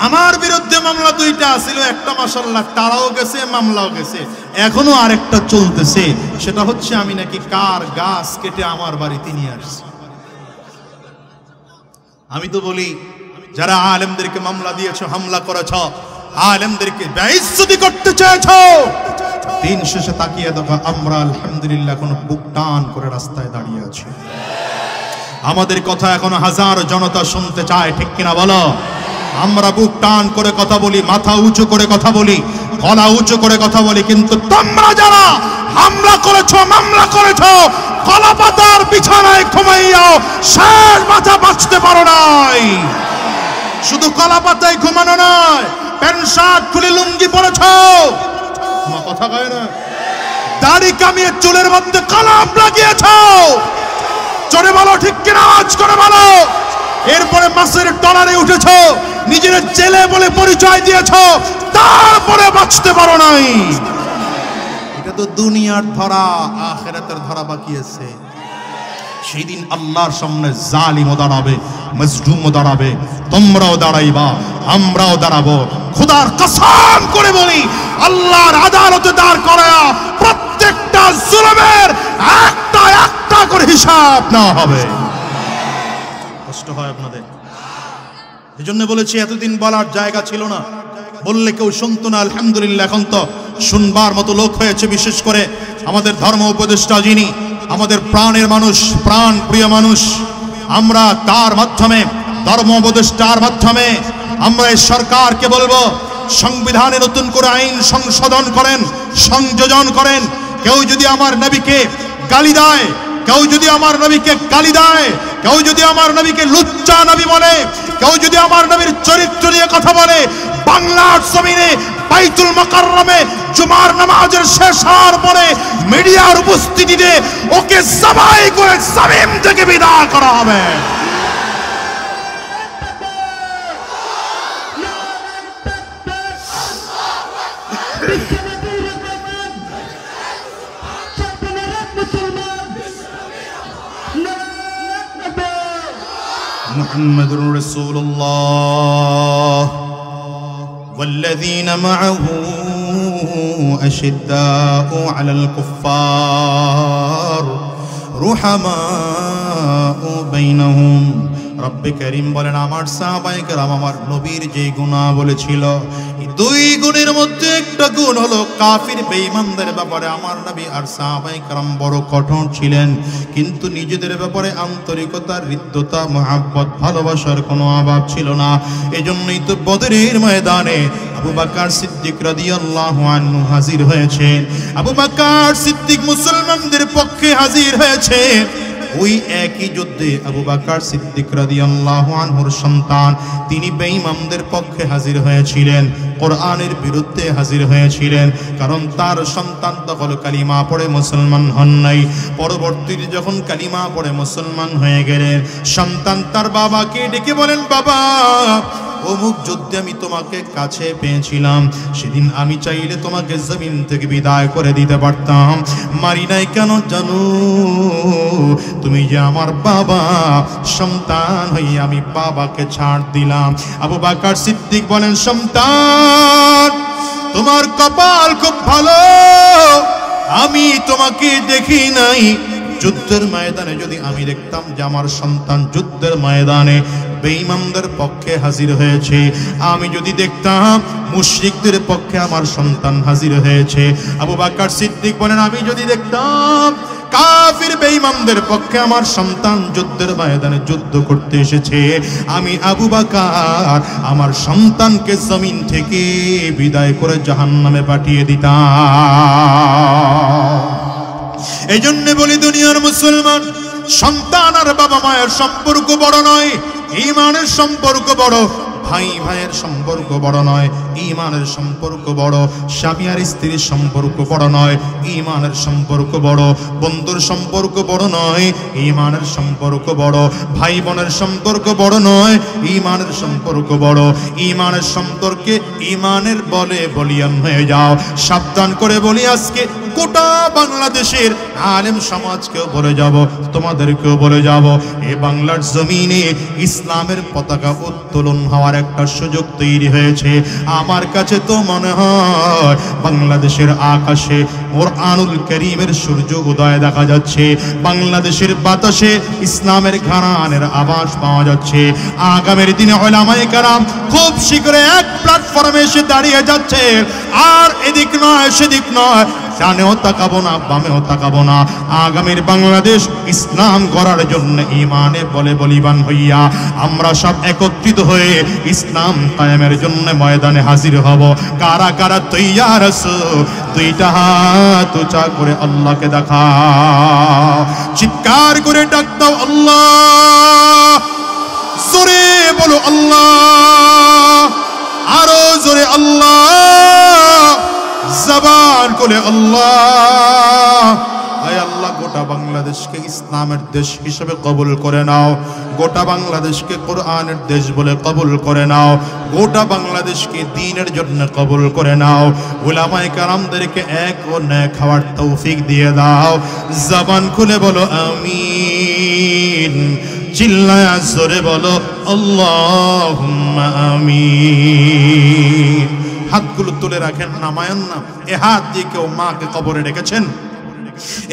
আমার বিরুদ্ধে মামলা দুইটা ছিল, একটা মাশাআল্লাহ তারাও গেছে, মামলাও গেছে, এখনো আরেকটা চলতেছে। সেটা হচ্ছে আমি নাকি কার গাছ কেটে আমার বাড়িতে নিয়ে আসছি। আমি তো বলি যারা আলেমদেরকে মামলা দিয়েছো, হামলা করেছো, আলেমদেরকে বেইজ্জতি করতে চেয়েছো, দিন শেষে তাকিয়ে দেখো আমরা আলহামদুলিল্লাহ কোনো বুক টান করে রাস্তায় দাঁড়িয়ে আছি। আমাদের কথা এখনো হাজার জনতা শুনতে চায়। ঠিক কিনা বলো? আমরা বুক টান করে কথা বলি, মাথা উঁচু করে কথা বলি, গলা উঁচু করে কথা বলি, কিন্তু তোমরা যারা হামলা করেছো, মামলা করেছো, কলা পাতার বিছানায় ঘুমাইয়াও শেষ মাথা বাঁচতে পারো নাই। শুধু কলা পাতায় ঘুমানো নয়, প্যান্ট শার্ট খুলে লুঙ্গি পরেছ, তোমার কথা কয় না, দাড়ি কামিয়ে চুলের মধ্যে কলম লাগিয়েছ, জোরে বলো ঠিক কিনা, আওয়াজ করে বলো। এরপরে মাছের টলারে উঠেছ, নিজের জেলে বলে পরিচয় দিয়েছ, তারপরে বাঁচতে পারো নাই। এটা তো দুনিয়ার ধরা, আখিরাতের ধরা বাকি আছে। সেই দিন আল্লাহর সামনে জালিমও দাঁড়াবে, মজলুমও দাঁড়াবে, তোমরাও দাঁড়াইবা, আমরাও দাঁড়াবো। খোদার কসম করে বলি, আল্লাহর আদালতে দাঁড় করায়া প্রত্যেকটা জুলুমের একটা একটা করে হিসাব নেওয়া হবে। কষ্ট হয় আপনাদের? এজন্য বলেছি, এতদিন বলার জায়গা ছিল না, বললে কেউ শুনতো না। আলহামদুলিল্লাহ, এখন তো শুনবার মতো লোক হয়েছে। বিশেষ করে আমাদের ধর্ম উপদেষ্টা, যিনি আমাদের প্রাণের মানুষ, প্রাণ প্রিয় মানুষ, আমরা তার মাধ্যমে, ধর্ম উপদেষ্টার মাধ্যমে আমরা এই সরকারকে বলবো, সংবিধানে নতুন করে আইন সংশোধন করেন, সংযোজন করেন। কেউ যদি আমার নবীকে গালি দেয়, কেউ যদি আমার নবীকে গালি দেয়, কেউ যদি আমার নবীকে লুচ্চা নবী বলে, কেউ যদি আমার নবীর চরিত্র নিয়ে কথা বলে, বাংলার জমিনে বাইতুল মুকাররমে জুমার নামাজের শেষ হওয়ার পরে মিডিয়ার উপস্থিতিতে ওকে জবাই করে জমিন থেকে বিদায় করা হবে। মুহাম্মাদুর রাসূলুল্লাহ والذين معه أشداء على الكفار رحماء بينهم। রব্বে কারীম বলেন, আমার সাহাবায়ে কেরাম আমার নবীর যে গুনাহ বলেছিল, এই দুই গুণের মধ্যে একটা গুণ হলো কাফির বেঈমানদের ব্যাপারে আমার নবী আর সাহাবায়ে কেরাম বড় কঠোর ছিলেন, কিন্তু নিজেদের ব্যাপারে আন্তরিকতা, হৃদ্যতা, মহব্বত, ভালোবাসার কোনো অভাব ছিল না। এজন্যই তো বদরের ময়দানে আবু বকর সিদ্দিক রাদিয়াল্লাহু আনহু হাজির হয়েছেন। আবু বকর সিদ্দিক মুসলমানদের পক্ষে হাজির হয়েছে। ওই একই যুদ্ধে আবু বকর সিদ্দিক রাদিয়াল্লাহু আনহুর সন্তান, তিনি বেঈমানদের পক্ষে হাজির হয়েছিলেন, কোরআনের বিরুদ্ধে হাজির হয়েছিলেন। কারণ তার সন্তান তখন কালিমা পড়ে মুসলমান হন নাই। পরবর্তীতে যখন কালিমা পড়ে মুসলমান হয়ে গেলেন, সন্তান তার বাবাকে ডেকে বলেন, বাবা, অমুক যুদ্ধে আমি তোমাকে কাছে পেয়েছিলাম, সেদিন আমি চাইলে তোমাকে জমিন থেকে বিদায় করে দিতে পারতাম, মারি নাই কেন জানো? তুমি যে আমার বাবা, সন্তান হয়ে আমি বাবাকে ছাড় দিলাম। আবু বকর সিদ্দিক বলেন, সন্তান, তোমার কপাল খুব ভালো, আমি তোমাকে দেখি নাই। যুদ্ধের ময়দানে যদি আমি দেখতাম যে আমার সন্তান যুদ্ধের ময়দানে বেঈমানদের পক্ষে হাজির হয়েছে, আমি যদি দেখতাম মুশরিকদের পক্ষে আমার সন্তান হাজির হয়েছে, আবু বকর সিদ্দিক বলেন, আমি যদি দেখতাম কাফির বেঈমানদের পক্ষে আমার সন্তান যুদ্ধের ময়দানে যুদ্ধ করতে এসেছে, আমি আবু বকর আমার সন্তানকে জমিন থেকে বিদায় করে জাহান্নামে পাঠিয়ে দিতাম। এই জন্য বলি, দুনিয়ার মুসলমান, সন্তান আর বাবা মায়ের সম্পর্ক বড় নয়, ঈমানের সম্পর্ক বড়। ভাই ভাইয়ের সম্পর্ক বড় নয়, ঈমানের সম্পর্ক বড়। স্বামী আর স্ত্রীর সম্পর্ক বড় নয়, ঈমানের সম্পর্ক বড়। বন্ধুর সম্পর্ক বড় নয়, ঈমানের সম্পর্ক বড়। ভাই বোনের সম্পর্ক বড় নয়, ঈমানের সম্পর্ক বড়। ঈমানের সম্পর্কে ঈমানের বলে বলিয়ান হয়ে যাও। সাবধান করে বলি, আজকে গোটা বাংলাদেশের আলেম সমাজকেও বলে যাব, তোমাদেরকেও বলে যাব, এই বাংলার জমিনে ইসলামের পতাকা উত্তোলন হওয়ার একটা সুযোগ তৈরি হয়েছে। আমার কাছে তো মনে হয় বাংলাদেশের আকাশে কোরআনুল কারীমের সূর্য উদয় দেখা যাচ্ছে, বাংলাদেশের বাতাসে ইসলামের ঘরানার আভাস পাওয়া যাচ্ছে। আগামীর দিনে উলামায়ে কেরাম খুব শীঘ্রই এক প্ল্যাটফর্মে এসে দাঁড়িয়ে যাচ্ছে, আর এদিক নয় সেদিক নয়, ডানেও তাকাবো না, বামেও তাকাবো না। আগামীর বাংলাদেশ ইসলাম গড়ার জন্য ঈমানে বলে বলিবান হইয়া আমরা সব একত্রিত হয়ে ইসলাম কায়েমের জন্য ময়দানে হাজির হব। কারা কারা তৈয়ার আছো? দুইটা হাত উঁচা করে আল্লাহকে দেখাও, চিৎকার করে ডাক দাও, আল্লাহ। জোরে বলো, আল্লাহ। জবান খুলে আল্লাহ, আয় আল্লাহ গোটা বাংলাদেশকে ইসলামের দেশ হিসেবে কবুল করে নাও, গোটা বাংলাদেশকে কোরআনের দেশ বলে কবুল করে নাও, গোটা বাংলাদেশকে দ্বীনের জন্য কবুল করে নাও, উলামায়ে কেরামদেরকে এক ও নেক হওয়ার তৌফিক দিয়ে দাও। জবান খুলে বলো আমিন, চিল্লায় জোরে বলো আল্লাহুম্মা আমিন। হাতগুলো তুলে রাখেন, নামায়েন না। এ হাত দিয়ে কেউ মাকে কবরে রেখেছেন,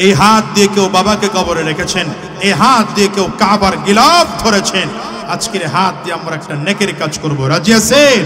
এই হাত দিয়ে কেউ বাবাকে কবরে রেখেছেন, এই হাত দিয়ে কেউ কাবার গিলাফ ধরেছেন। আজকের হাত দিয়ে আমরা একটা নেকের কাজ করব, রাজি আছেন?